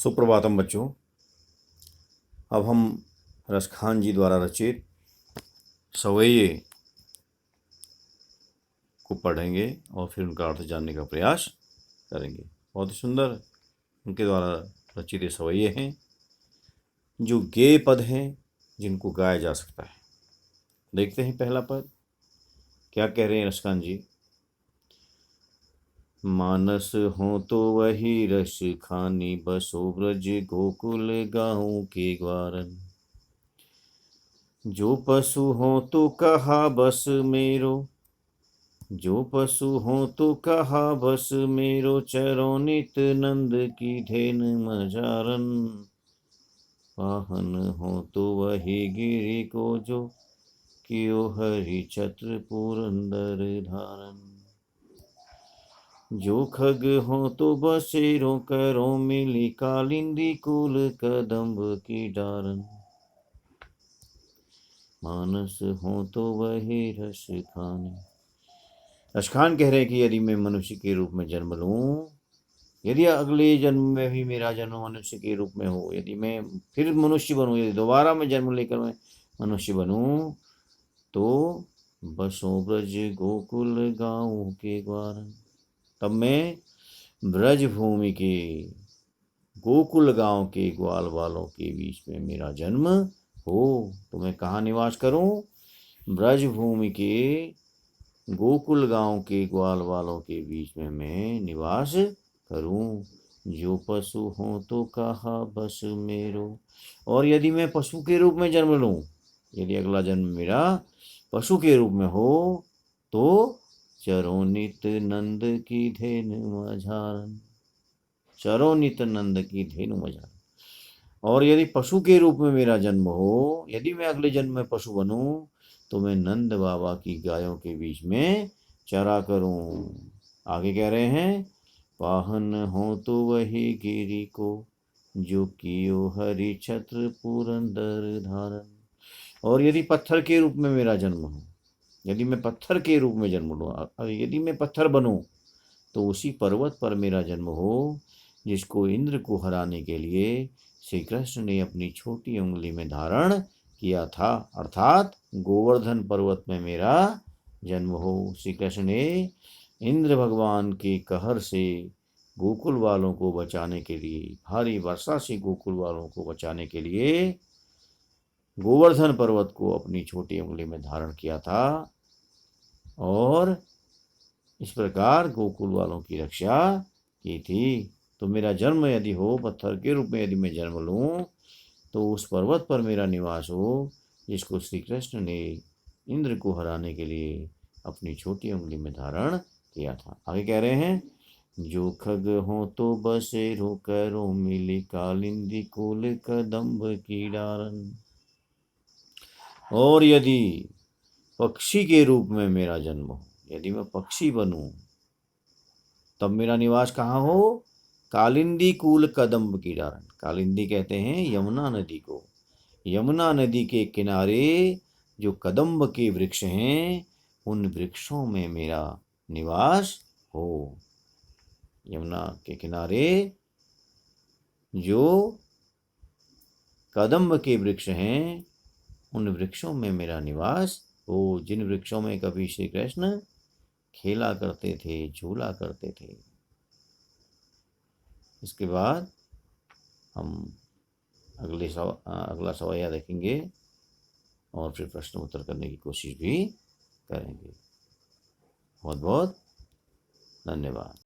सुप्रभातम बच्चों। अब हम रसखान जी द्वारा रचित सवैये को पढ़ेंगे और फिर उनका अर्थ जानने का प्रयास करेंगे। बहुत ही सुंदर उनके द्वारा रचित ये सवैये हैं जो गेय पद हैं, जिनको गाया जा सकता है। देखते हैं पहला पद क्या कह रहे हैं रसखान जी। मानस हो तो वही रस खानी, बसो ब्रज गोकुल गाँव के ग्वारन। जो पशु हो तो कहा बस मेरो, जो पशु हो तो कहा बस मेरो, चरो नित नंद की धेन मजारन। वाहन हो तो वही गिरि को, जो कियो हरि छत्र पुरंदर धारन। जो खग हो तो बसेरो, करो मिली कालिंदी कुल कदम्ब की डारन। मानस हो तो वही रस खानी। रसखान कह रहे हैं कि यदि मैं मनुष्य के रूप में जन्म लूं, यदि अगले जन्म में भी मेरा जन्म मनुष्य के रूप में हो, यदि मैं फिर मनुष्य बनूं, यदि दोबारा मैं जन्म लेकर मैं मनुष्य बनूं, तो बसो ब्रज गोकुल गाँव के ग्वारन। तब मैं ब्रज भूमि के गोकुल गांव के ग्वाल वालों के बीच में मेरा जन्म हो, तो मैं कहाँ निवास करूं? ब्रज भूमि के गोकुल गांव के ग्वाल वालों के बीच में मैं निवास करूं। जो पशु हो तो कहा बस मेरो। और यदि मैं पशु के रूप में जन्म लूं, यदि अगला जन्म मेरा पशु के रूप में हो, तो चरो नित नंद की धेनु मझारन। चरो नित नंद की धेनु मझारन। और यदि पशु के रूप में मेरा जन्म हो, यदि मैं अगले जन्म में पशु बनूं, तो मैं नंद बाबा की गायों के बीच में चरा करूं। आगे कह रहे हैं, वाहन हो तो वही गिरि को, जो कियो हरि छत्र पुरंदर धारन। और यदि पत्थर के रूप में मेरा जन्म हो, यदि मैं पत्थर के रूप में जन्म लूँ, यदि मैं पत्थर बनूं, तो उसी पर्वत पर मेरा जन्म हो जिसको इंद्र को हराने के लिए श्री कृष्ण ने अपनी छोटी उंगली में धारण किया था, अर्थात गोवर्धन पर्वत में मेरा जन्म हो। श्री कृष्ण ने इंद्र भगवान के कहर से गोकुल वालों को बचाने के लिए, भारी वर्षा से गोकुल वालों को बचाने के लिए गोवर्धन पर्वत को अपनी छोटी उंगली में धारण किया था, और इस प्रकार गोकुल वालों की रक्षा की थी। तो मेरा जन्म यदि हो पत्थर के रूप में, यदि मैं जन्म लूं, तो उस पर्वत पर मेरा निवास हो जिसको श्री कृष्ण ने इंद्र को हराने के लिए अपनी छोटी उंगली में धारण किया था। आगे कह रहे हैं, जो खग हो तो बसेरो, करो मिली कालिंदी कुल कदम्ब की डारन। और यदि पक्षी के रूप में मेरा जन्म हो, यदि मैं पक्षी बनूं, तब मेरा निवास कहाँ हो? कालिंदी कूल कदम्ब की डारन। कालिंदी कहते हैं यमुना नदी को। यमुना नदी के किनारे जो कदम्ब के वृक्ष हैं, उन वृक्षों में मेरा निवास हो। यमुना के किनारे जो कदम्ब के वृक्ष हैं, उन वृक्षों में मेरा निवास हो, जिन वृक्षों में कभी श्री कृष्ण खेला करते थे, झूला करते थे। इसके बाद हम अगला सवाल देखेंगे और फिर प्रश्न उत्तर करने की कोशिश भी करेंगे। बहुत बहुत धन्यवाद।